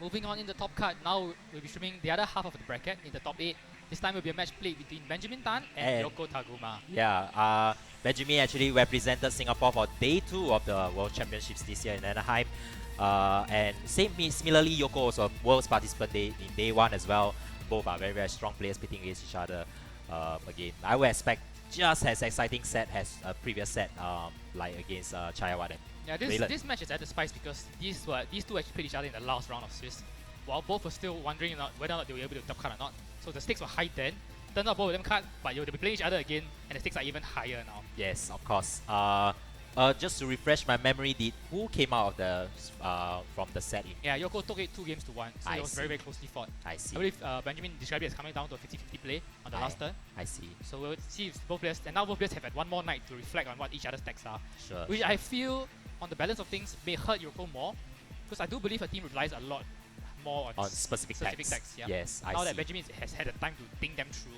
moving on in the top card, now we'll be streaming the other half of the bracket in the top 8. This time will be a match played between Benjamin Tan and Yoko Taguma. Yeah, Benjamin actually represented Singapore for day 2 of the World Championships this year in Anaheim. And similarly, Yoko also World's participant in day 1 as well. Both are very, very strong players pitting against each other. Again, I would expect just as exciting set as a previous set, like against Chayawaden. Yeah, this match is at the spice because these two actually played each other in the last round of Swiss, while both were still wondering whether or not they were able to top card or not. So the stakes were high then. Turned out both of them cut, but they'll be playing each other again, and the stakes are even higher now. Yes, of course. Just to refresh my memory, who came out of the from the set? Yeah, Yoko took it 2-1, so it was very, very closely fought. I see. I believe Benjamin described it as coming down to a 50-50 play on the last turn. I see. So we'll see if both players, and now both players have had one more night to reflect on what each other's stacks are. Sure. Which I feel, on the balance of things, may hurt Yoko more, because I do believe her team relies a lot more on specific stacks. Yeah. Yes, I see. Now that Benjamin has had the time to think them through,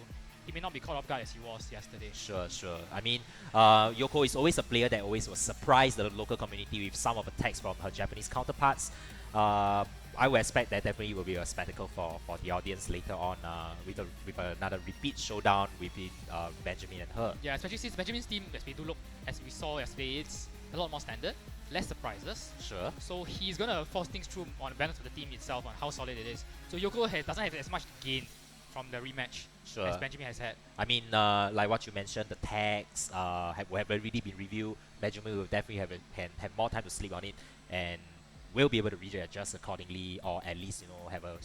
he may not be caught off guard as he was yesterday. Sure. I mean, Yoko is always a player that always will surprise the local community with some of the attacks from her Japanese counterparts. I would expect that definitely will be a spectacle for the audience later on with another repeat showdown between Benjamin and her. Yeah, especially since Benjamin's team, as we saw yesterday, it's a lot more standard, less surprises. Sure. So he's gonna force things through on the balance of the team itself, on how solid it is. So Yoko doesn't have as much gain from the rematch as Benjamin has had. I mean, like what you mentioned, the tags have already been reviewed. Benjamin will definitely have more time to sleep on it, and will be able to readjust accordingly, or at least have a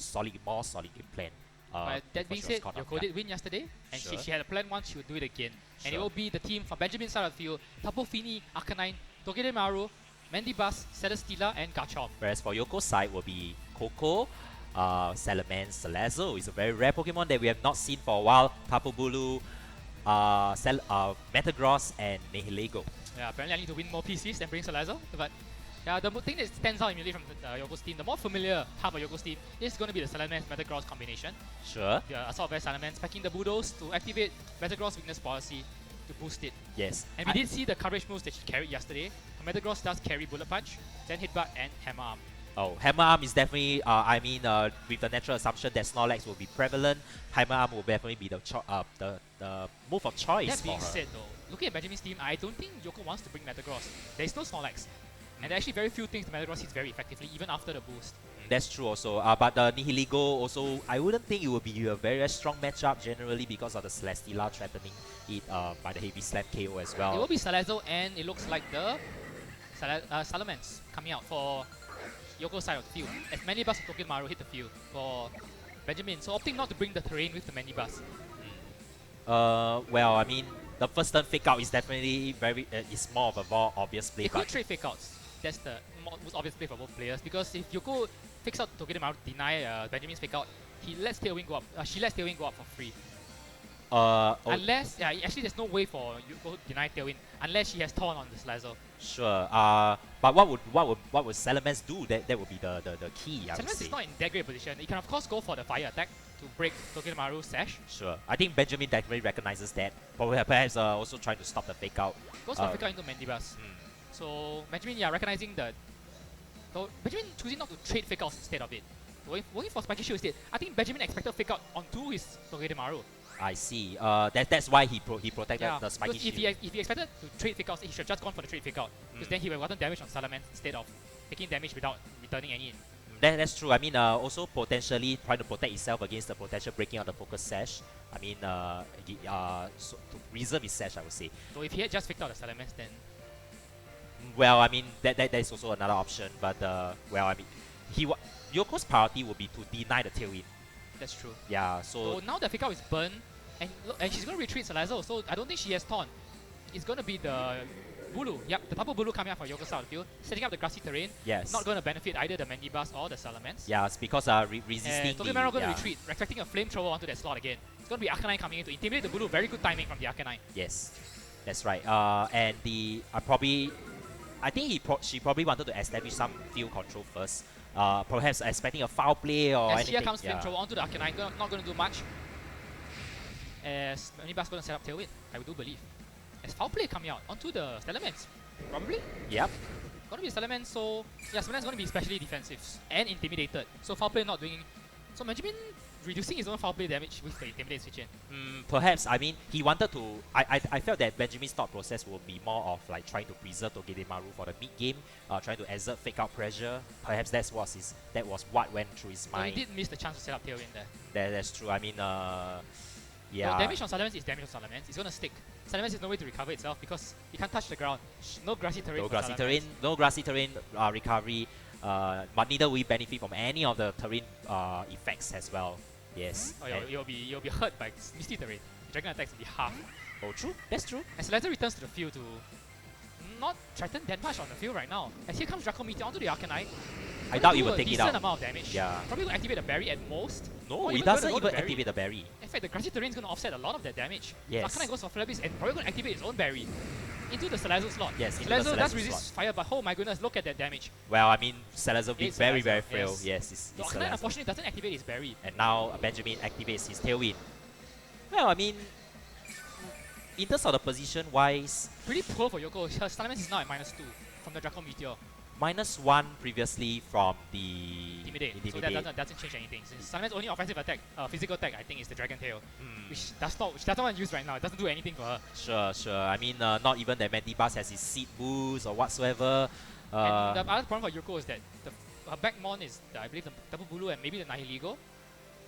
more solid game plan. But that being said, Yoko did win yesterday, and she had a plan once, she would do it again. And it will be the team from Benjamin's side of the field: Tapu Fini, Arcanine, Togedemaru, Maru, Mandibuzz, Celesteela, and Garchomp. Whereas for Yoko's side will be Coco, Salamence, Salazzle is a very rare Pokemon that we have not seen for a while. Tapu Bulu, Metagross, and Nihilego. Yeah, apparently I need to win more PCs than bring Salazzle, but yeah, the thing that stands out immediately from Yoko's team, the more familiar half of Yoko's team, is going to be the Salamence Metagross combination. Sure. The Assault Vest Salamence packing the Bulldoze to activate Metagross Weakness Policy to boost it. Yes. And we did see the coverage moves that she carried yesterday. Metagross does carry Bullet Punch, then Hitbutt, and Hammer Arm. Oh, Hammer Arm is definitely, with the natural assumption that Snorlax will be prevalent, Hammer Arm will definitely be the move of choice that for being her. said though, looking at Benjamin's team, I don't think Yoko wants to bring Metagross. There is no Snorlax. And there are actually very few things the Metagross hits very effectively, even after the boost. That's true also. But the Nihilego also, I wouldn't think it would be a very strong matchup generally because of the Celesteela threatening it by the heavy slap KO as well. It will be Salazzle, and it looks like the Salamence coming out for Yoko's side of the field, as Mandibuzz and Togedemaru hit the field for Benjamin. So opting not to bring the terrain with the Mandibuzz. Well, I mean, the first turn fake out is definitely it's more of a more obvious play. They could trade fake outs. That's the most obvious play for both players, because if Yoko fakes out Togedemaru to deny Benjamin's fake out, he lets Tailwind go up. She lets Tailwind go up for free. Unless, actually there's no way for Yoko to deny Tailwind unless she has Torn on the Salazzle. Sure. But what would Salamence do? That would be the key. Salamence is not in that great a position. He can of course go for the fire attack to break Togedemaru's sash. Sure. I think Benjamin definitely recognizes that. But perhaps also trying to stop the fake out. Goes for fake out into Mandibuzz. So Benjamin, recognizing that. So Benjamin choosing not to trade fake outs instead of it. Going for Spiky Shield instead. I think Benjamin expected fake out onto his Togedemaru. I see. That's why he protected the Spiky Shield. If he expected to trade fake outs, he should have just gone for the trade fake out. Because then he would have gotten damage on Salamence instead of taking damage without returning any. That's true. I mean, also potentially trying to protect himself against the potential breaking out the focus sash. I mean, so to reserve his sash, I would say. So if he had just faked out the Salamence, then. Well, I mean, that is also another option. But well, I mean, Yoko's priority would be to deny the Tailwind. That's true. Yeah. So now the fake out is burned, and she's going to retreat Salazzle. So I don't think she has Taunt. It's going to be the Bulu. Yep, the Tapu Bulu coming out for Yoko's side of the field, setting up the grassy terrain. Yes. Not going to benefit either the Mandibuzz or the Salamence. Yeah, it's because resisting. Togedemaru going to retreat, expecting a flamethrower onto that slot again. It's going to be Arcanine coming in to intimidate the Bulu. Very good timing from the Arcanine. Yes, that's right. And I think she probably wanted to establish some field control first. Perhaps expecting a foul play or anything. Here comes Flamethrower onto the Arcanine, not going to do much. As Mandibuzz going to set up Tailwind, I do believe. As foul play coming out onto the Salamence, probably? Yep. Gonna be Salaman, so yeah, Salaman's gonna be especially defensive and intimidated. So foul play not doing. So Benjamin reducing his own foul play damage with the intimidate switch in. Perhaps, I mean, he wanted to. I felt that Benjamin's thought process will be more of like trying to preserve Togedemaru for the mid game, trying to exert fake out pressure. Perhaps that was what went through his mind. He did miss the chance to set up tailwind there. That's true. I mean, yeah. Well, damage on Salamence is damage on Salamence. It's gonna stick. Salamence is no way to recover itself because it can't touch the ground. No grassy terrain. No grassy terrain recovery. But neither will we benefit from any of the terrain effects as well. Yes. Oh, you'll be hurt by misty terrain. Dragon attacks will be half. Oh, true. That's true. And Salazar returns to the field to not threaten that much on the field right now. As here comes Draco Meteor onto the Arcanine. I doubt he will take it out. Decent amount of damage. Yeah. Probably will activate a berry at most. No, he doesn't even activate the berry. In fact, the grassy terrain is going to offset a lot of that damage. Yes. Arcanine goes for Flabis and probably going to activate his own berry into the Salazzle slot. Yes, Salazzle does resist fire, but oh my goodness, look at that damage. Well, I mean, Salazzle being very frail. Yes, it's so Arcanine unfortunately doesn't activate his berry. And now Benjamin activates his Tailwind. Well, I mean, in terms of the position-wise, pretty poor for Yoko. Her Salamence is now at -2 from the Draco Meteor. -1 previously from the Intimidate. So that doesn't change anything. Since Salamance's only offensive attack, physical attack, I think, is the Dragon Tail, which does not want to use right now. It doesn't do anything for her. Sure. I mean, not even the Mandibas has his seed boost or whatsoever. And the other problem for Yoko is that her back mon is, I believe, the Tapu Bulu and maybe the Nihiligo.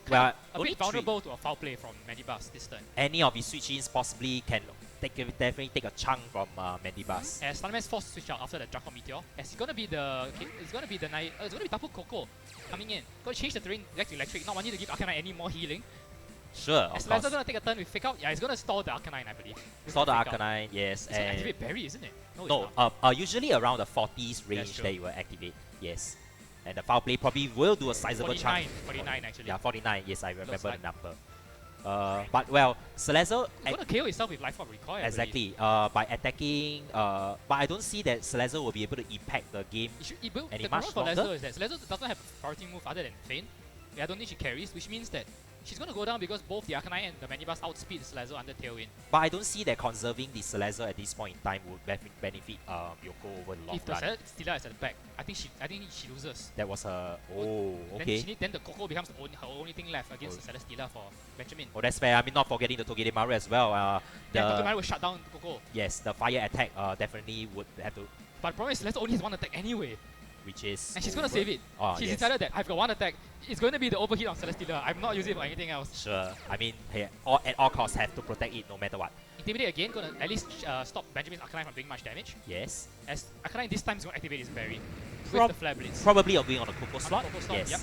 Well, a bit vulnerable to a foul play from Mandibas this turn. Any of his switch-ins possibly can definitely take a chunk from Mandibas. As Salamence forced to switch out after the Draco Meteor, as it's gonna be Tapu Koko coming in. Gonna change the terrain back to electric, not wanting to give Arcanine any more healing. Sure, as Salazar gonna take a turn with Fake Out, yeah, it's gonna stall the Arcanine, I believe. Stall the Arcanine, yes. It's gonna activate Berry, isn't it? No, usually around the 40s range that you will activate, yes. And the foul play probably will do a sizable chunk. 49 actually. Yeah, 49, yes, I remember the number. But well, Salazar... It's gonna KO itself with Life Orb Recoil, exactly, by attacking, but I don't see that Salazar will be able to impact the game any much longer. The problem for Salazar is that Salazar doesn't have a priority move other than Feint. I don't think she carries, which means that she's gonna go down because both the Arcanine and the Mandibas outspeed Salazar under Tailwind. But I don't see that conserving the Salazar at this point in time would benefit Yoko over the long run. If the Stila is at the back, I think she loses. That was her... Oh, okay. Then the Koko becomes her only thing left against the Celesteela for Benjamin. Oh, that's fair. I mean, not forgetting the Togedemaru as well. The Togedemaru will shut down Koko. Yes, the fire attack definitely would have to... But the problem is Salazar only has one attack anyway. Which is... And she's gonna save it. She's decided that I've got one attack. It's going to be the overheat on Celesteela. I'm not using it for anything else. Sure. I mean, at all costs have to protect it no matter what. Intimidate again, gonna at least stop Benjamin's Arcanine from doing much damage. Yes. As Arcanine this time is gonna activate his berry with the Flare Blitz. Probably going on a Koko slot. Yes. Yep.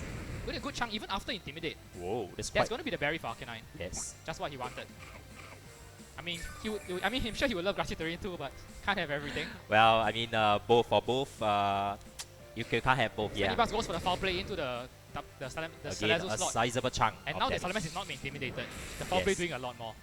With a good chunk even after Intimidate. Whoa, that's gonna be the berry for Arcanine. Yes. Just what he wanted. I mean, I'm sure he would love Grassy Terrain too, but can't have everything. Well, I mean, both, you can't have both, yeah. Mandibas goes for the foul play into the Salazar slot. A sizable chunk. And now that Salamence is not intimidated, the foul play doing a lot more.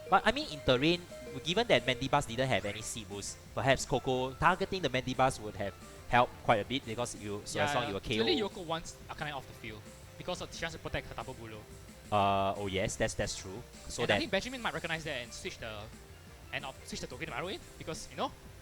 But I mean, in terrain, given that Mandibas didn't have any seed boost, perhaps Koko targeting the Mandibas would have helped quite a bit because as long as you were KO. Usually Yoko wants Arcanine off the field because she wants to protect her Tapu Bulu. Oh yes, that's true. So and I think Benjamin might recognize that and switch the Togedemaru in because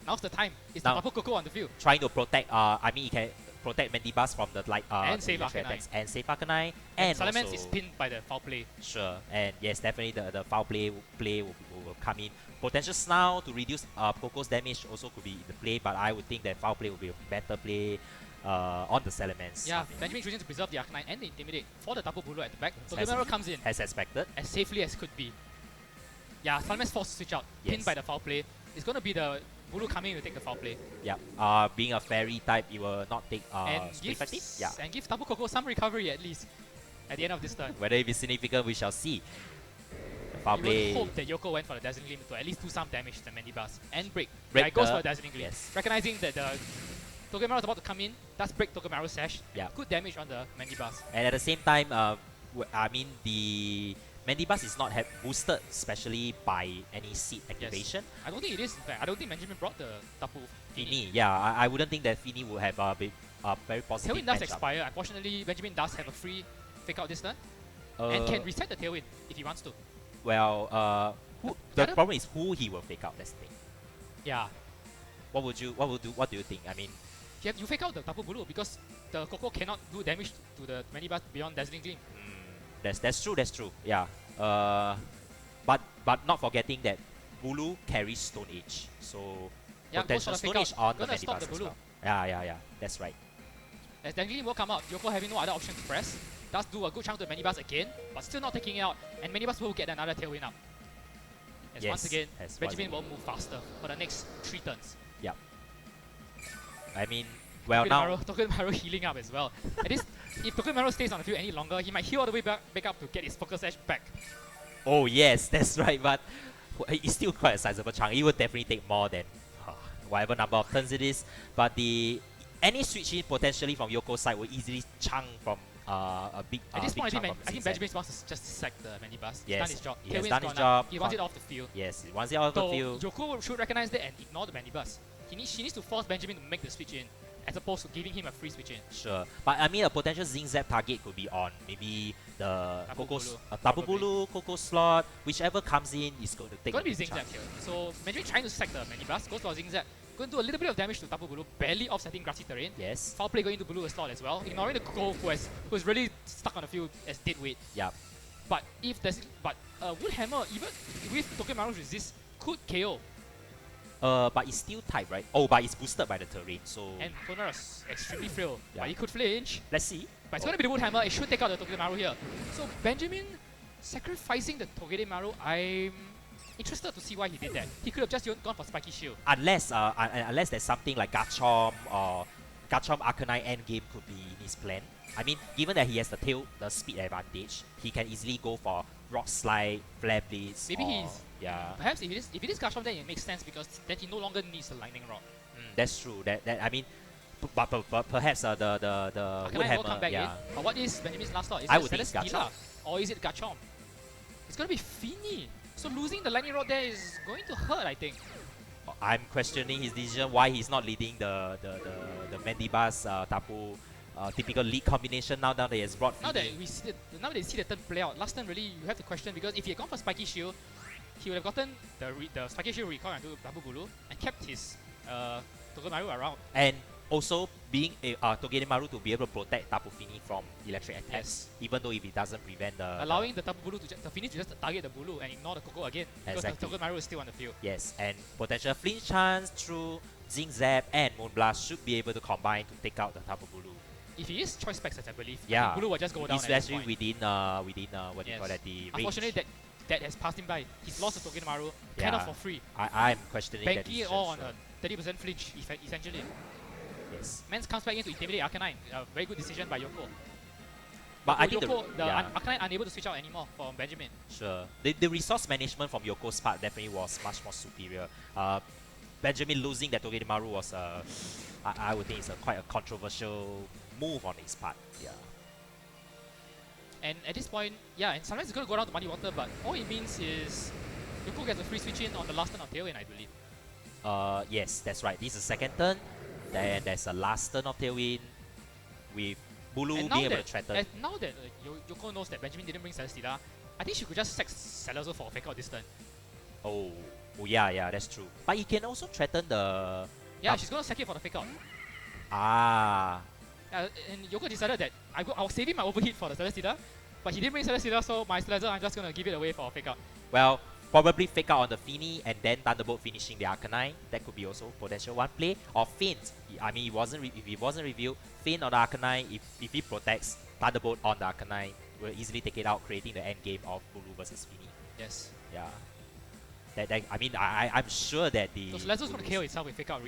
now's the time. It's the Tapu Koko on the field. Trying to protect. I mean, he can protect Mandibas from the and save Arcanine. Attacks and save Arcanine. And Salamence is pinned by the foul play. Sure, and yes, definitely the foul play will come in. Potential Snarl to reduce Koko's damage also could be in the play, but I would think that foul play will be a better play on the Salamence. Yeah, Benjamin choosing to preserve the Arcanine and the Intimidate for the Tapu Bulu at the back. So Togedemaru comes in as expected, as safely as could be. Yeah, Salamence forced to switch out, pinned by the foul play. It's gonna be the Bulu coming in to take the foul play. Yeah, being a fairy type, it will not take and give Tapu Koko some recovery at least at the end of this turn. Whether it be significant, we shall see. The foul play. would hope that Yoko went for the Dazzling Gleam to at least do some damage to the Mandibas and break. Yeah, it goes for the Dazzling Gleam. Yes. Recognizing that the Togedemaru is about to come in, does break Togedemaru's sash. Yeah. Good damage on the Mandibas. And at the same time, I mean the Mandibas is not boosted especially by any seed activation. Yes. I don't think it is. In fact, I don't think Benjamin brought the Tapu Fini. Yeah, I wouldn't think that Fini would have a very positive Tailwind does expire. Unfortunately, Benjamin does have a free Fake Out this turn. And can reset the Tailwind if he wants to. Well, the problem is who he will Fake Out, that's the thing. Yeah. What do you think? I mean, you fake out the Tapu Bulu because the Coco cannot do damage to the Manibus beyond Dazzling Gleam. That's true. Yeah. But not forgetting that Bulu carries Stone Age, so Yeah, potential Stone Age on the gonna stop Manibus the as Bulu. well. Yeah. That's right. As Dazzling Gleam will come out, Yoko having no other option to press, does do a good chunk to Manibus again, but still not taking it out, and Manibus will get another tailwind up. As once again, Benjamin will move faster for the next 3 turns. Yep. I mean, well now... Togedemaru healing up as well. And this, if Togedemaru stays on the field any longer, he might heal all the way back up to get his Focus Edge back. Oh yes, that's right, but it's still quite a sizable chunk. It will definitely take more than whatever number of turns it is. But any switch in potentially from Yoko's side will easily chunk from a big At this point, I think Zigzag. Benjamin wants to just sack the Manibus. Yes, He's done his job. he has done his job. He wants it off the field. Yes, he wants it off the field. Yoko should recognize that and ignore the Manibus. She needs to force Benjamin to make the switch in, as opposed to giving him a free switch in. Sure, but I mean a potential Zigzag target could be on maybe the Tapu Bulu, Coco slot, whichever comes in is going to take. It's going to be Zigzag here. So Benjamin trying to sack the Manibus, goes for Zigzag. Going to do a little bit of damage to Tapu Bulu, barely offsetting grassy terrain. Yes. Foul play going into Bulu slot as well, ignoring the Coco who's really stuck on the field as dead weight. Yeah. But if there's Wood Hammer, even with Togedemaru's resist, could KO. But it's still tight, right? Oh, but it's boosted by the terrain, so... And Togedemaru's extremely frail, Yeah. but he could flinch. Let's see. But it's going to be the Wood Hammer, it should take out the Togedemaru here. So Benjamin sacrificing the Togedemaru, I'm interested to see why he did that. He could have just gone for Spiky Shield. Unless there's something like Garchomp or Garchomp Arcanine endgame could be in his plan. I mean, given that he has the speed advantage, he can easily go for Rock Slide, Flare Blitz. Maybe he's... Yeah. Perhaps if it is Garchomp, then it makes sense because then he no longer needs the Lightning Rod. That's true. That I mean, but perhaps the Arcanine Wood will come Hammer. back Yeah. in. But what is Benjamin's last thought? Is I it would think it's Celesteela or is it Garchomp? It's going to be Fini. So losing the Lightning Rod there is going to hurt, I think. I'm questioning his decision why he's not leading the Mandibus Tapu typical lead combination now that he has brought Now Fini. that they see the turn play out, last turn really you have to question because if he had gone for Spiky Shield, he would have gotten the Spiky Shield recoil onto Tapu Bulu and kept his Togedemaru around. And also being Togedemaru to be able to protect Tapu Fini from electric attacks, even though if it doesn't prevent allowing the Tapu Bulu to Fini to just target the Bulu and ignore the Coco again because the Togedemaru is still on the field. Yes, and potential flinch chance through Zigzag and Moonblast should be able to combine to take out the Tapu Bulu. If he is choice specs, I believe, Yeah, Bulu will just go down. Especially within what do you call that, the range. Unfortunately, that has passed him by. He's lost the Togedemaru kind of for free. I'm questioning that. Banking it all on a 30% flinch, essentially. Yes. Mans comes back in to intimidate Arcanine. A very good decision by Yoko. But I think Arcanine unable to switch out anymore from Benjamin. Sure. The resource management from Yoko's part definitely was much more superior. Benjamin losing that Togedemaru was I would think it's quite a controversial move on his part. Yeah. And at this point, and sometimes it's going to go down to muddy water, but all it means is Yoko gets a free switch in on the last turn of Tailwind, I believe. Yes, that's right. This is the second turn. Then there's a last turn of Tailwind with Bulu being able to threaten. Now that Yoko knows that Benjamin didn't bring Celesteela, I think she could just sack Salazzle for a fake out this turn. Oh yeah, that's true. But he can also threaten the... Yeah, she's going to sack it for the fake out. And Yoko decided that I was saving my overheat for the Celesteela, but he didn't bring Celesteela, so my Salazzle, I'm just going to give it away for a fake out. Well, probably fake out on the Fini and then Thunderbolt finishing the Arcanine. That could be also potential one play. Or Feint. I mean, if it wasn't revealed, Feint on the Arcanine, if he protects Thunderbolt on the Arcanine, will easily take it out, creating the end game of Bulu versus Fini. Yes. Yeah. I mean, I'm sure that the... So Salazzle's going to KO itself with fake out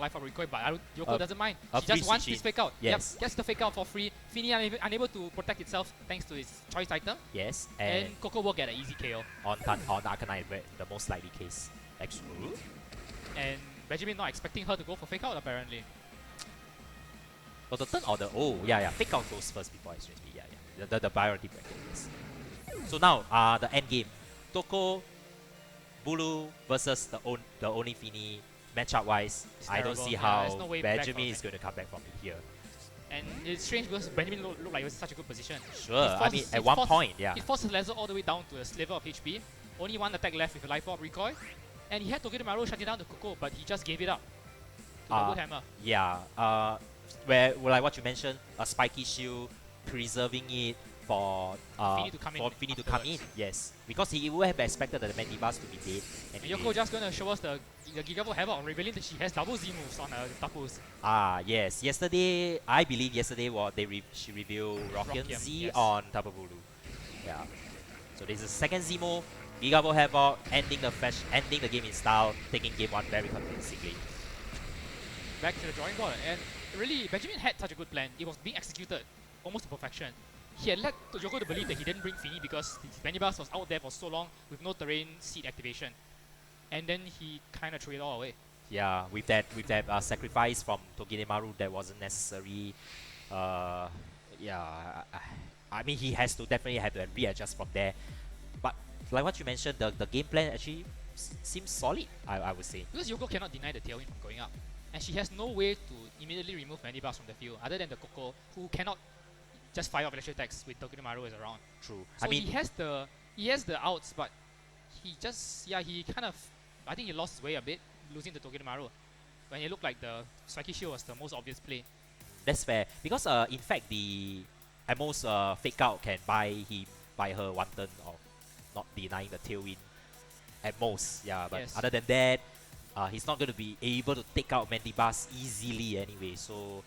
life out recoil, but Yoko doesn't mind. She free just wants this fake out. Yes. Yep, gets the fake out for free. Fini unable to protect itself thanks to his choice item. Yes. And Coco will get an easy KO. On Arcanine, the most likely case. Actually. And Benjamin not expecting her to go for fake out apparently. Oh, the turn or the... Oh, yeah. Fake out goes first before exchange speed. Yeah. The priority bracket, yes. So now, the end game. Toko... Bulu versus the only Fini matchup wise, I don't see how no Benjamin is going to come back from it here. And it's strange because Benjamin looked like he was in such a good position. Sure, I mean at one point, yeah. He forced his laser all the way down to a sliver of HP. Only one attack left with a life orb recoil. And he had Togedemaru shutting down the Coco, but he just gave it up. the Wood Hammer. Yeah, where like what you mentioned, a spiky shield, preserving it for Fini to come in Fini to come in. Yes, because he would have expected the Mandibas to be dead. And Yoko just gonna show us the Gigavolt Havoc, revealing that she has double Z moves on her Tapus. Yes. Yesterday, I believe she revealed Rockian Z yes. on Tapu Bulu. Yeah. So this is the second Z move. Gigavolt Havoc ending the game in style, taking game 1 very convincingly. Back to the drawing board, and really Benjamin had such a good plan. It was being executed almost to perfection. He had led Yoko to believe that he didn't bring Fini because his Mandibas was out there for so long with no terrain seed activation. And then he kind of threw it all away. Yeah, with that sacrifice from Togedemaru that wasn't necessary. Yeah, I mean he has to definitely have to readjust from there. But like what you mentioned, the game plan actually seems solid. I would say. Because Yoko cannot deny the tailwind from going up, and she has no way to immediately remove Mandibas from the field other than the Coco, who cannot just fire off electric attacks with Togedemaru is around. True. So I mean he has the outs, but he kind of, I think he lost his way a bit, losing to Togedemaru. When it looked like the Spiky Shield was the most obvious play. that's fair because in fact the at most fake out can buy her 1 turn of not denying the tailwind at most. Yeah, but Yes. other than that, he's not going to be able to take out Mandibas easily anyway. So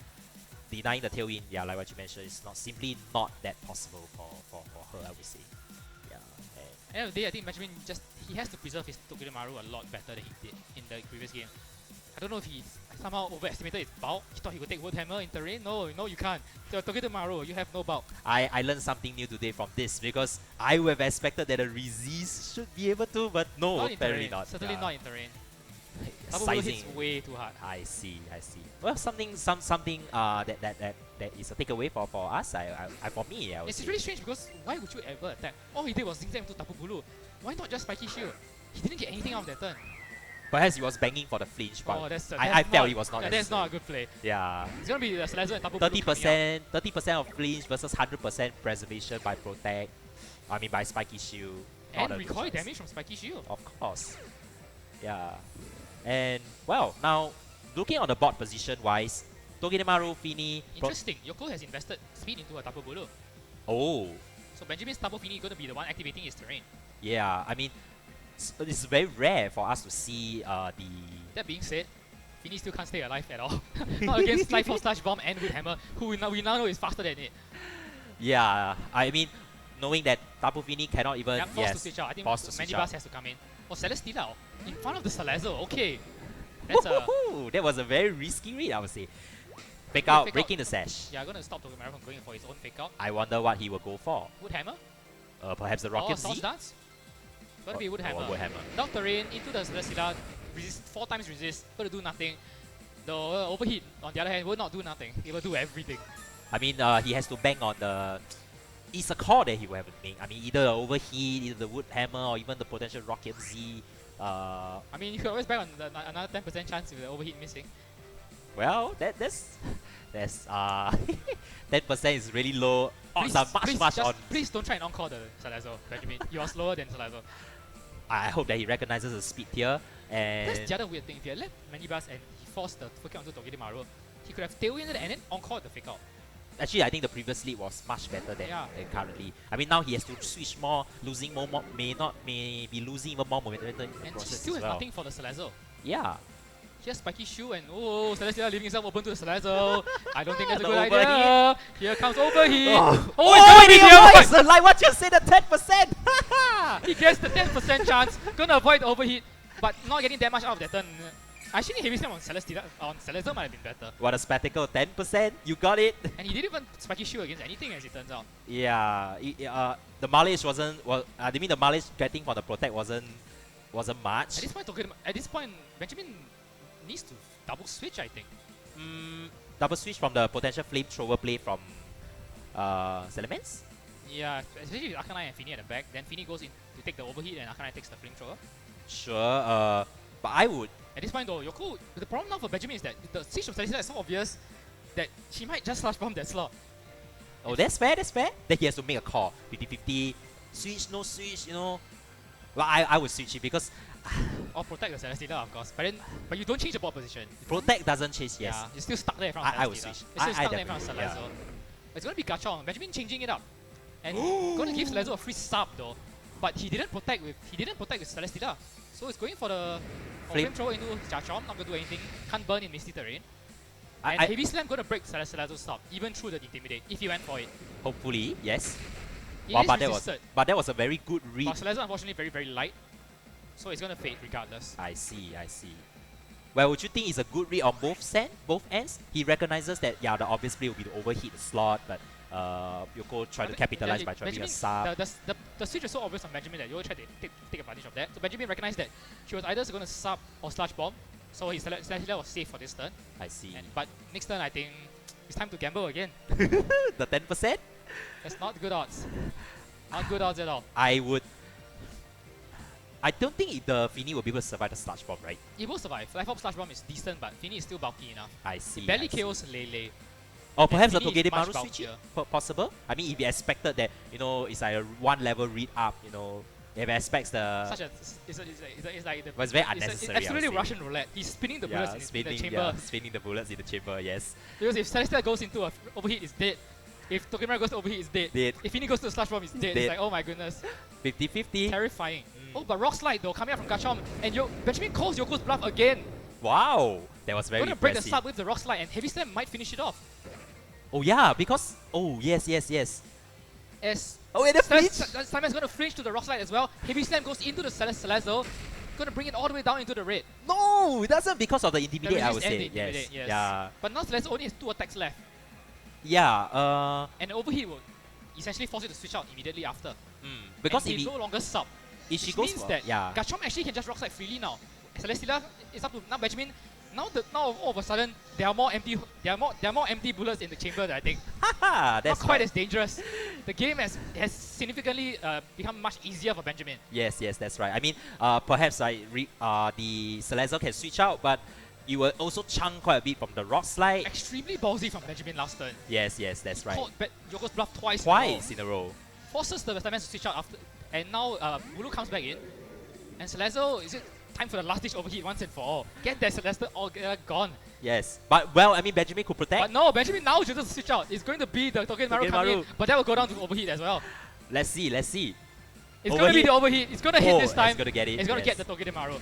denying the tailwind, yeah, like what you mentioned, is simply not that possible for her, I would say. Yeah. At the end of the day, I think Benjamin he has to preserve his Togedemaru a lot better than he did in the previous game. I don't know if he somehow overestimated his bulk. He thought he could take Wood Hammer in terrain. No, you can't. Togedemaru, you have no bulk. I learned something new today from this because I would have expected that a resist should be able to, but no, Not in apparently terrain. not. Certainly Yeah. not in terrain. Tapu Bulu hits way too hard. I see. Well, something that is a takeaway for us. For me, I would It's say. really strange because why would you ever attack? All he did was zigzag into Tapu Bulu. Why not just Spiky Shield? He didn't get anything out of that turn. Perhaps he was banging for the flinch, but I felt it was not. That's not a good play. Yeah. It's gonna be the Salazzle and Tapu Bulu. 30% of flinch versus 100% preservation by protect. I mean by spiky shield. And Not a good recoil choice. damage from Spiky Shield. Of course. Yeah. And well, now looking on the board position wise, Togedemaru, Fini. Interesting. Yoko has invested speed into a Tapu Bulu. Oh. So Benjamin's Tapu Fini is going to be the one activating his terrain. Yeah. I mean, it's very rare for us to see the. That being said, Fini still can't stay alive at all. Not against Life Force Slash Bomb and Wood Hammer, who we now know is faster than it. Yeah. I mean, knowing that Tapu Fini cannot even. Yeah, forced to switch out. I think Mandibas has to come in. Oh, Celesteela in front of the Salazzle. Okay. That's that was a very risky read, I would say. Fake out, breaking the sash. Yeah, gonna stop Togedemaru from going for his own fake out. I wonder what he will go for. Wood Hammer? Perhaps the Rocket Sauce Z? Dance? Gonna be Wood Hammer. Wood Hammer. Down terrain, into the Celesteela, resist 4 times resist, gonna do nothing. The overheat, on the other hand, will not do nothing. It will do everything. I mean, he has to bang on the... It's a call that he will have to make. I mean, either the overheat, either the Wood Hammer, or even the potential Rocket Z. I mean, you could always bang on another 10% chance with the overheat missing. Well, that's 10% is really low. Odds are much on. Please don't try and encore the Salazzle, Benjamin. You are slower than Salazzle. I hope that he recognizes the speed here. And That's the other weird thing. If he had let Mandibas and he forced the fake out onto Togedemaru, he could have tailwinded and then encore the fake out. actually, I think the previous lead was much better than currently. I mean, now he has to switch more, losing more, may be losing even more momentum in the And process he still as has well. nothing for the Salazzle. Yeah. He has Spiky Shoe and Celesteela leaving himself open to the Salazzle. I don't think that's a good The idea. Here comes overheat. It's like what you said, the 10%. He gets the 10% chance, gonna avoid the overheat, but not getting that much out of that turn. Actually, heavy slam on Salazzle might have been better. What a spectacle, 10%, you got it. And he didn't even Spiky Shoe against anything as it turns out. Yeah, the mileage wasn't, I mean the mileage getting from the protect wasn't much. At this point, Benjamin needs to double switch, I think. Double switch from the potential flamethrower play from Salamence? Yeah, especially with Akanai and Fini at the back. Then Fini goes in to take the overheat and Akanai takes the flamethrower. Sure, but I would. At this point though, Yoko, the problem now for Benjamin is that the siege of Celesteela is so obvious that she might just slash bomb that slot. Oh, that's fair. Then he has to make a call. 50-50, switch, no switch, you know. Well, I would switch it because Or protect the Celesteela, of course. But you don't change the board position. Protect doesn't change, yes. Yeah, you're still stuck there in front of Celesteela. I would switch. You're still stuck there in front of Celezo. It's going to be Garchomp. Benjamin changing it up. And going to give Celezo a free sub though. But he didn't protect with Celesteela. So it's going for the Flamethrower into Garchomp, not going to do anything. Can't burn in Misty Terrain. And Heavy Slam going to break Celezo's stop, even through the Intimidate, if he went for it. Hopefully, yes. But that was a very good read. But Celezo unfortunately very, very light. So it's going to fade regardless. I see. Well, would you think it's a good read on both ends? He recognizes that, yeah, the obvious play will be to overheat the slot, but Yoko tried to capitalize by trying a sub. The switch is so obvious on Benjamin that Yoko tried to take advantage of that. So Benjamin recognized that she was either going to sub or slash bomb, so his Celesteela was safe for this turn. I see. But next turn, I think it's time to gamble again. The 10%? That's not good odds. Not good odds at all. I don't think the Fini will be able to survive the Sludge Bomb, right? It will survive. Life Orb Sludge Bomb is decent, but Fini is still bulky enough. I see. It barely KOs Lele. Or perhaps the Togedemaru switch possible? I mean, if you expected that, you know, it's like a one level read up, you know, if it expects the... It's like the... But it's very unnecessary, it's absolutely Russian roulette. He's spinning the bullets in the chamber. Yeah, spinning the bullets in the chamber, yes. Because if Celesteela goes into an overheat, it's dead. If Togedemaru goes to overheat, it's dead. If Fini goes to the Sludge Bomb, it's dead. It's like, oh my goodness. 50-50. Terrifying. Oh, but Rock Slide though, coming out from Garchomp, and Benjamin calls Yoko's bluff again. Wow, that was very impressive. Gonna break the sub with the Rock Slide, and Heavy Slam might finish it off. Oh yeah, because... Oh, yes. As and the flinch! Simon's gonna flinch to the Rock Slide as well. Heavy Slam goes into the Celezo, gonna bring it all the way down into the red. No, it doesn't because of the Intimidate, I would say. Yes. Yeah. But now Celezo only has 2 attacks left. Yeah, and the overheat will essentially force it to switch out immediately after. Because if he no longer sub. If she goes means that Garchomp actually can just Rock Slide freely now. Celesteela is up to now Benjamin. Now all of a sudden there are more empty bullets in the chamber that I think that's not quite as dangerous. The game has significantly become much easier for Benjamin. Yes, that's right. I mean, perhaps the Celezo can switch out, but you will also chunk quite a bit from the Rock Slide. Extremely ballsy from Benjamin last turn. Yes, that's right. Called Yoko's bluff twice in a row. Forces the Western to switch out after, and now Bulu comes back in, and Celezo, is it time for the last ditch overheat once and for all? Get that Celeste all gone. Yes, but well, I mean Benjamin could protect. But no, Benjamin now chooses to switch out. It's going to be the Togedemaru coming in, but that will go down to overheat as well. Let's see. It's going to be the overheat. It's going to hit this time. It's going to get it. It's going to get the Togedemaru.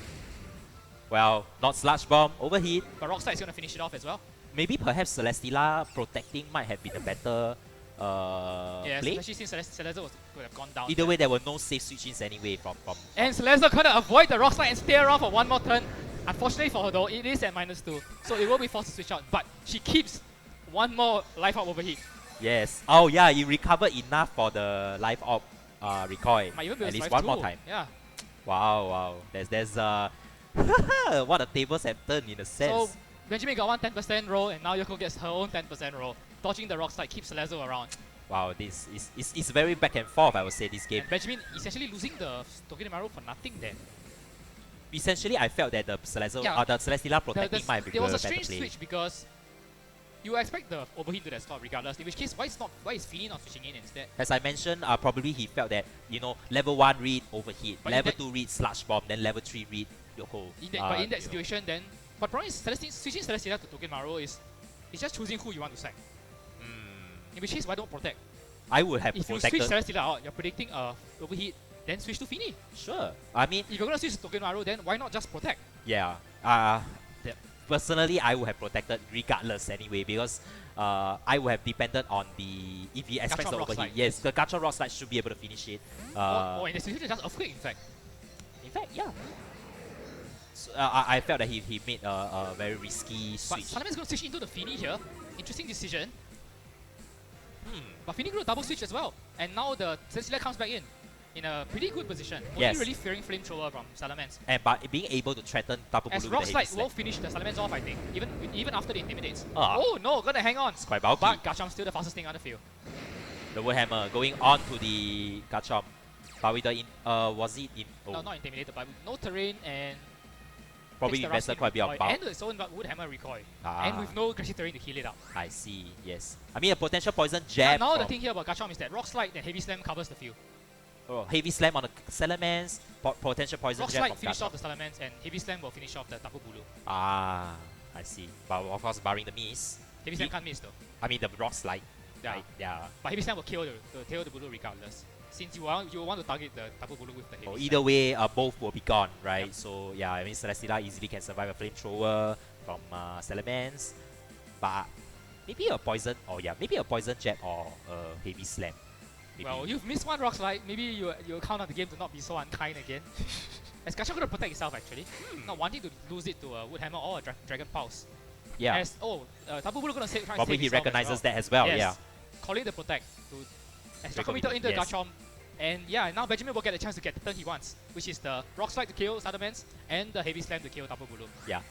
Well, not Sludge Bomb, overheat. But Rock Slide is going to finish it off as well. Maybe perhaps Celesteela protecting might have been a better play. Especially since Celezo would have gone down. Either way, there were no safe switch-ins anyway from and Celezo going to avoid the Rock Slide and stay around for one more turn. Unfortunately for her though, it is at -2. So it will be forced to switch out. But she keeps one more Life Orb overheat. Yes. Oh yeah, you recovered enough for the Life Orb recoil. Might even be at least one more time. Yeah. Wow. There's what the tables have turned in a sense. So Benjamin got one 10% roll, and now Yoko gets her own 10% roll. Dodging the Rock Slide keeps Celezo around. Wow, this is very back and forth, I would say, this game. And Benjamin essentially losing the Togedemaru for nothing then. Essentially, I felt that the Celesteela protecting might be a better play. There was a strange switch because you expect the overheat to that slot regardless, in which case why is Fini not switching in instead? As I mentioned, probably he felt that, you know, level 1 read overheat, but level 2 read Sludge Bomb, then level 3 read Yoko. But in that situation then, but problem is switching Celesteela to Togedemaru is just choosing who you want to sack. In which case, why don't protect? I would have if protected. you switch Celesteela out, you're predicting overheat, then switch to Fini. Sure. I mean, if you're gonna switch to Togedemaru, then why not just protect? Yeah. Personally, I would have protected regardless anyway, because I would have depended on the, if he expects the overheat. Yes, the Garchomp Rock Slide should be able to finish it. Or in the situation, just Earthquake, in fact. Yeah. So, I felt that he made a very risky switch. But Salaman's going to switch into the Fini here. Interesting decision. But Fini going to double switch as well. And now the Celesteela comes back in a pretty good position. Only really fearing Flamethrower from Salamence. And by being able to threaten double as blue Rock with the Slide Heavy will Slam. finish the Salamence off, I think. Even after the Intimidates. Oh no, gonna hang on. It's quite bulky. But Garchomp's still the fastest thing on the field. The Warhammer going on to the Garchomp. But with the was it in No, not Intimidated, but with no terrain and probably invested quite a bit of bulk. And its own Woodhammer recoil. And with no grassy terrain to heal it up. I see, yes. I mean a potential poison jab. Now the thing here about Garchomp is that Rock Slide and Heavy Slam covers the field. Heavy Slam on the Salamence, potential Poison Rock Jet Slide from finish Gachomp. off the Salamence, and Heavy Slam will finish off the Tapu Bulu. Ah, I see. But of course, barring the miss. Heavy Slam can't miss though. I mean, the Rock Slide. Yeah. Right? Yeah. But Heavy Slam will kill the Bulu regardless. Since you want to target the Tapu Bulu with the Heavy Slam. Either way, both will be gone, right? Yep. So yeah, I mean, Celesteela easily can survive a Flamethrower from Salamence. But maybe a Poison, maybe a Poison Jet or a Heavy Slam. Maybe. Well, you've missed one Rock Slide. Maybe you'll count on the game to not be so unkind again. As Gachomp going to protect itself actually. Not wanting to lose it to a Wood Hammer or a Dragon Pulse. Yeah. As, Tapu Bulu going to try probably to save he itself recognizes that as well, yes. yeah. Calling the protect to as Draco committed into yes. Gachomp. And yeah, now Benjamin will get the chance to get the turn he wants, which is the Rock Slide to kill Salamence and the Heavy Slam to kill Tapu Bulu. Yeah.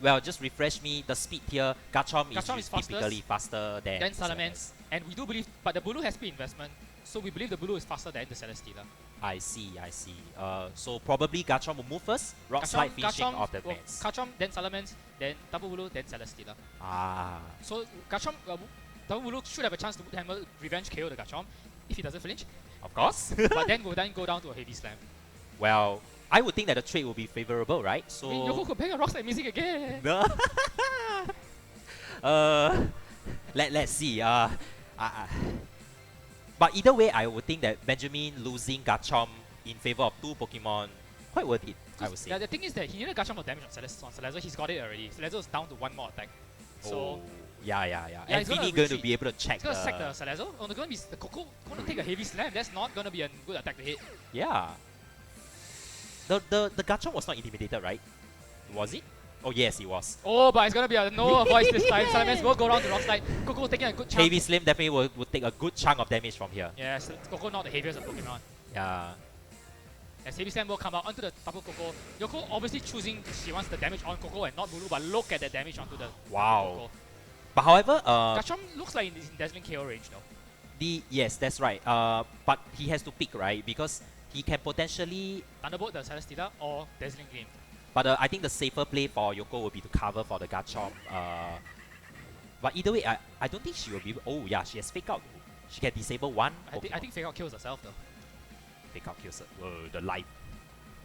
Well, just refresh me. The speed here, Gachomp is typically faster than Salamence. And we do believe, but the Bulu has speed investment, so we believe the Bulu is faster than the Celesteela. I see. So probably Gachomp will move first. Rock Slide finishing off the advance. Gachomp, then Salamence, then Tapu Bulu, then Celesteela. Ah. So Gachomp, Tapu Bulu should have a chance to Hammer Revenge KO the Gachomp if he doesn't flinch. Of course. But then will then go down to a Heavy Slam. Well, I would think that the trade will be favorable, right? So I mean, Yoko could bang a Rock Slide missing again. No. Let's see. But either way, I would think that Benjamin losing Gachomp in favor of two Pokemon quite worth it. I would say. Yeah, the thing is that he needed Gachomp for damage on Celesteela. He's got it already. Celesteela is down to one more attack. So yeah. And Fini going to be able to check. He's gonna sack the Celesteela. Oh, going to be the Coco going to take a Heavy Slam. That's not going to be a good attack to hit. Yeah. The Gachomp was not intimidated, right? Was it? Oh yes, it was. Oh, but it's gonna be a no voice this time. Salamence will go down to Rock Slide. Coco taking a good chunk. Heavy Slam definitely will take a good chunk of damage from here. Yes, Coco not the heaviest of Pokemon. Yeah. As Heavy Slam will come out onto the Tapu Coco. Yoko obviously choosing she wants the damage on Coco and not Bulu, but look at the damage onto the Coco. But however, Gachomp looks like he's in Dazzling KO range though. Yes, that's right. But he has to pick, right? Because he can potentially Thunderbolt the Celesteela or Dazzling Gleam. But I think the safer play for Yoko will be to cover for the Gachomp. But either way, I don't think she will be. Oh yeah, she has Fake Out. She can disable one. I think Fake Out kills herself though. Fake Out kills her. The life.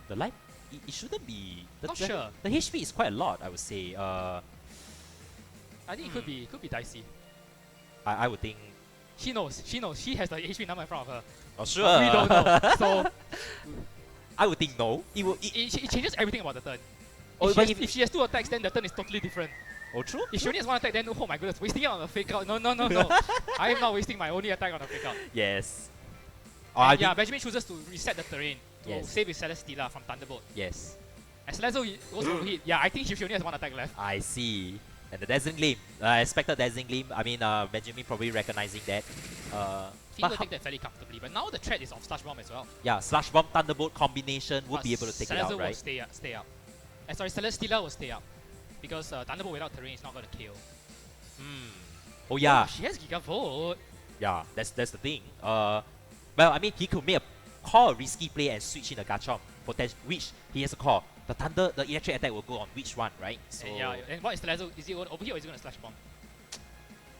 The life. It shouldn't be. Not sure. The HP is quite a lot, I would say. I think it could be dicey. I would think. She knows. She has the HP number in front of her. Oh sure. But we don't know. So I would think no. It changes everything about the turn. Oh, if she has two attacks, then the turn is totally different. Oh, true? If she only has one attack, then oh my goodness, wasting it on a Fake Out. No. I am not wasting my only attack on a Fake Out. Yes. Yeah, Benjamin chooses to reset the terrain to save his Celesteela from Thunderbolt. Yes. As Celesteela goes to hit, yeah, I think she only has one attack left. I see. And the Dazzling Gleam. I expected Dazzling Gleam. I mean, Benjamin probably recognizing that. He will take that fairly comfortably, but now the threat is of Slash Bomb as well. Yeah, Slash Bomb Thunderbolt combination would be able to take it out, right? Will stay up. Celesteela will stay up. Because Thunderbolt without terrain is not going to kill. Oh yeah. Oh, she has Gigavolt. Yeah, that's the thing. Well, I mean, he could call a risky play and switch in a Gachomp, which he has a call. The electric attack will go on which one, right? So and what is Celesteela? Is he over here or is he going to Slash Bomb?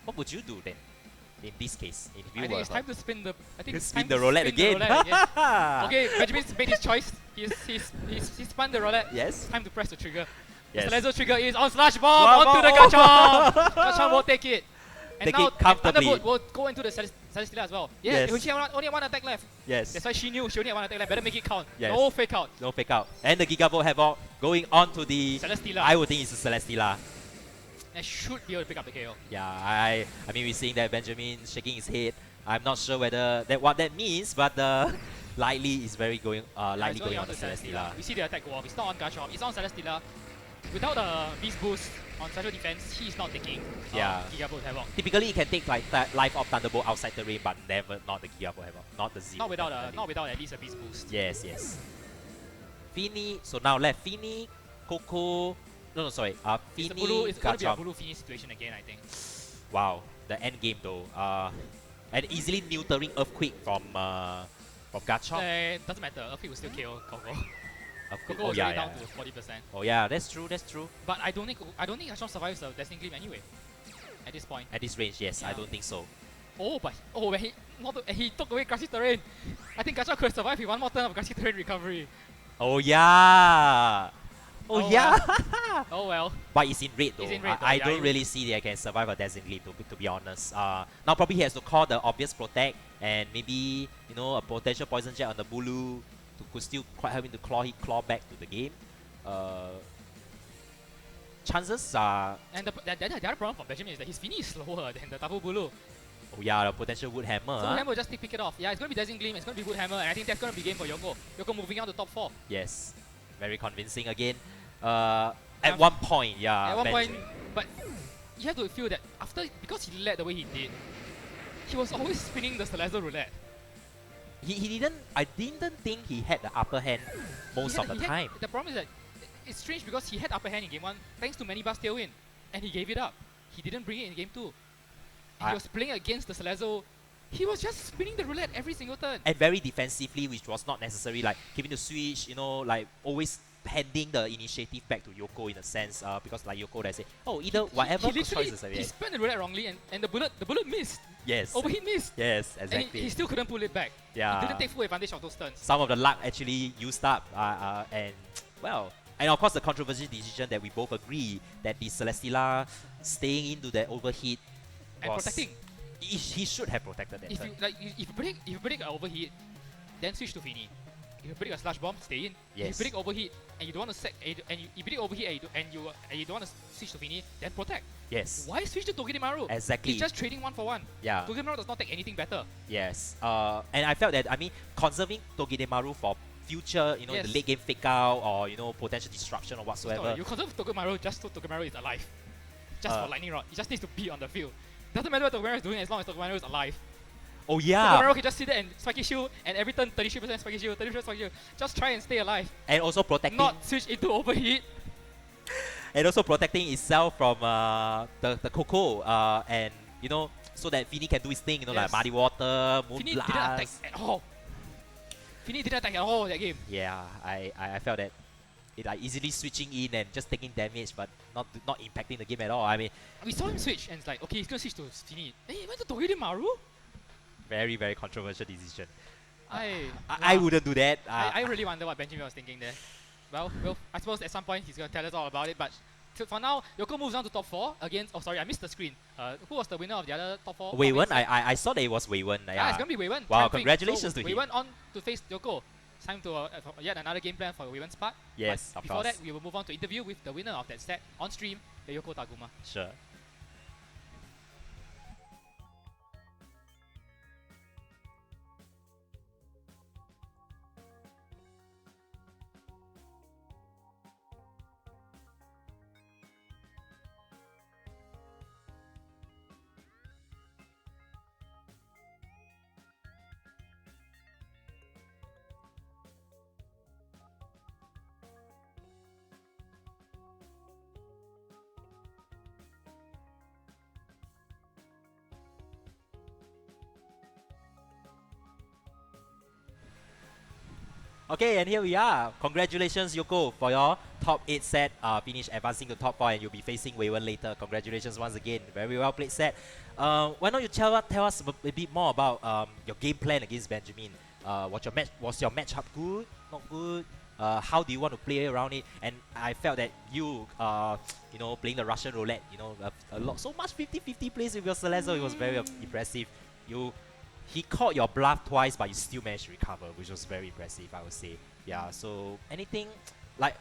What would you do then? In this case, I think it's time to spin the. I think it's spin time the to roulette spin again. The roulette again. Okay, Benjamin's made his choice. He's spun the roulette. Yes. It's time to press the trigger. Yes. The Celesteela trigger is on Slash Bomb onto the Gachomp. Gachomp will take it. And take now it comfortably. Thunderbolt will go into the Celesteela as well. Yeah, Yes. she only had one attack left. Yes. That's why she knew she only had one attack left. Better make it count. Yes. No Fake Out. No Fake Out. And the Gigavolt Havoc going on to the Celesteela. I would think it's a Celesteela. And should be able to pick up the KO. Yeah, I mean we're seeing that Benjamin shaking his head. I'm not sure whether what that means, but likely is very going likely going on the Celesteela. We see the attack go off. It's not on Gachomp. It's on Celesteela. Without a Beast Boost on special defense, he is not taking Gigavolt Havoc. Typically, he can take like life of Thunderbolt outside the ring, but never not the Gigavolt Havoc, not the Zero. Not without at least a Beast Boost. Yes. Fini. So now left Fini, Coco. No, sorry. Fini. It's going to be a Bulu Fini situation again, I think. Wow, the end game though. And easily neutering Earthquake from Gachomp. Doesn't matter. Earthquake will still KO Coco. Coco is down to 40%. Oh yeah, that's true. But I don't think Gachomp survives the Destiny Gleam anyway. At this point. At this range, yes, I don't think so. Oh, but when he took away grassy terrain. I think Gacha could have survived with one more turn of grassy terrain recovery. Oh yeah. Oh, Oh, yeah. Oh well. But it's in red though. It's in red, I yeah, don't really see that I can survive a Dazzling Gleam to be honest. Now probably he has to call the obvious protect and maybe a potential poison jet on the Bulu could still quite help him to claw back to the game. Chances are. And the other problem for Benjamin is that his Fini is slower than the Tapu Bulu. Oh yeah, the potential Wood Hammer. So Wood Hammer will just pick it off. Yeah, it's going to be Dazzling Gleam, it's going to be Wood Hammer, and I think that's going to be game for Yoko. Yoko moving on to top 4. Yes, very convincing again. At one point, yeah. At one point, but you have to feel that because he led the way he did, he was always spinning the Salazzle roulette. I didn't think he had the upper hand most of the time. The problem is that it's strange because he had upper hand in game 1 thanks to many bars tailwind, and he gave it up. He didn't bring it in game 2. And he was playing against the Salazzle. He was just spinning the roulette every single turn. And very defensively, which was not necessary, like giving the switch, like always handing the initiative back to Yoko in a sense, because like Yoko they say, oh, either whatever choices. He spun the roulette wrongly and the bullet missed. Yes. Overheat missed. Yes, exactly. And he still couldn't pull it back. Yeah. He didn't take full advantage of those turns. Some of the luck actually used up, and well, and of course the controversial decision that we both agree that the Celesteela staying into that overheat and protecting. He should have protected that turn. If you predict an overheat, then switch to Fini. If you predict a slash bomb, stay in. Yes. If you predict overheat and you don't want to you predict overheat and you don't want to switch to Fini, then protect. Yes. Why switch to Togedemaru? Exactly. He's just trading 1 for 1. Yeah. Togedemaru does not take anything better. Yes. And I felt that conserving Togedemaru for future, in the late game fake out or potential disruption or whatsoever. You conserve Togedemaru just so Togedemaru is alive. Just for lightning rod. He just needs to be on the field. Doesn't matter what Togedemaru is doing as long as Togedemaru is alive. Oh yeah. Togedemaru can just sit there and spiky shield, and every turn 33% spiky shield, 33% spiky shield. Just try and stay alive. And also protecting. Not switch into overheat. And also protecting itself from the Coco, and so that Fini can do his thing, like Muddy Water, Moon Fini Blast. didn't attack at all. Fini didn't attack at all that game. Yeah, I felt that it easily switching in and just taking damage, but not impacting the game at all. I mean, we saw him switch, and it's like, okay, he's gonna switch to Fini. Hey, he went to Togedemaru? Very, very controversial decision. I wouldn't do that. I really wonder what Benjamin was thinking there. Well, I suppose at some point he's gonna tell us all about it, but for now, Yoko moves on to top 4 against. Oh, sorry, I missed the screen. Who was the winner of the other top 4? Wei-Wen. I saw that it was Wei-Wen. Yeah, it's gonna be Wei-Wen. Wow, congratulations to him. Wei-Wen on to face Yoko. Time to yet another game plan for Wei-Wen's part. Yes, but of before course. that, we will move on to interview with the winner of that set on stream, the Yoko Taguma. Sure. Okay, and here we are. Congratulations, Yoko, for your top 8 set. Finish advancing to top 4, and you'll be facing Wei-Wen later. Congratulations once again. Very well played set. Why don't you tell us a bit more about your game plan against Benjamin? Was your matchup good? Not good? How do you want to play around it? And I felt that you, playing the Russian roulette, so much 50-50 plays with your Salazzle. It was very impressive. He caught your bluff twice, but you still managed to recover, which was very impressive, I would say. Yeah, so anything, like,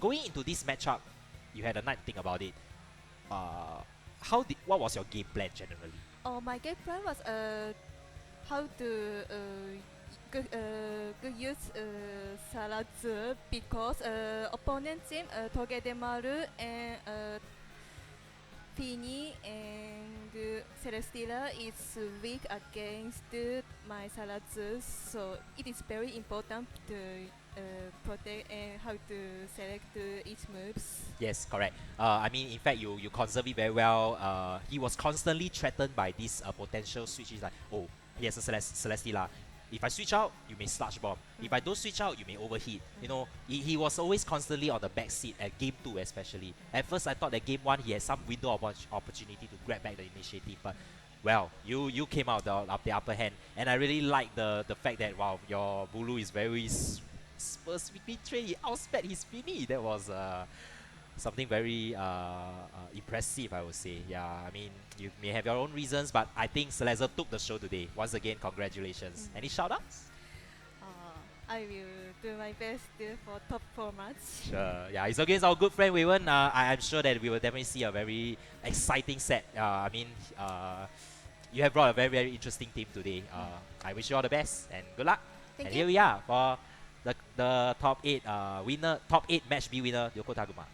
going into this matchup, you had a night to think about it. What was your game plan generally? My game plan was how to use Salazzle because opponent team Togedemaru and Fini and Celesteela is weak against my Salazzle, so it is very important to protect and how to select each moves. Yes, correct. In fact, you conserve it very well. He was constantly threatened by this potential switch. He's like, oh, he has a Celesteela. If I switch out, you may sludge bomb. If I don't switch out, you may overheat. He was always constantly on the back seat at game 2 especially. At first, I thought that game 1 he had some window of opportunity to grab back the initiative, but well, you came out the upper hand, and I really like the fact that wow, your Bulu is very specifically trained. He outsped his Fini. That was something very impressive, I would say. Yeah, I mean, you may have your own reasons, but I think Celeste took the show today. Once again, congratulations. Any shout-outs? I will do my best for top 4 match. Sure. Yeah, it's against our good friend Waywen. I'm sure that we will definitely see a very exciting set. I mean, you have brought a very, very interesting team today. I wish you all the best and good luck. Thank And you. here we are for the top 8 winner, top 8 match B winner, Yoko Taguma.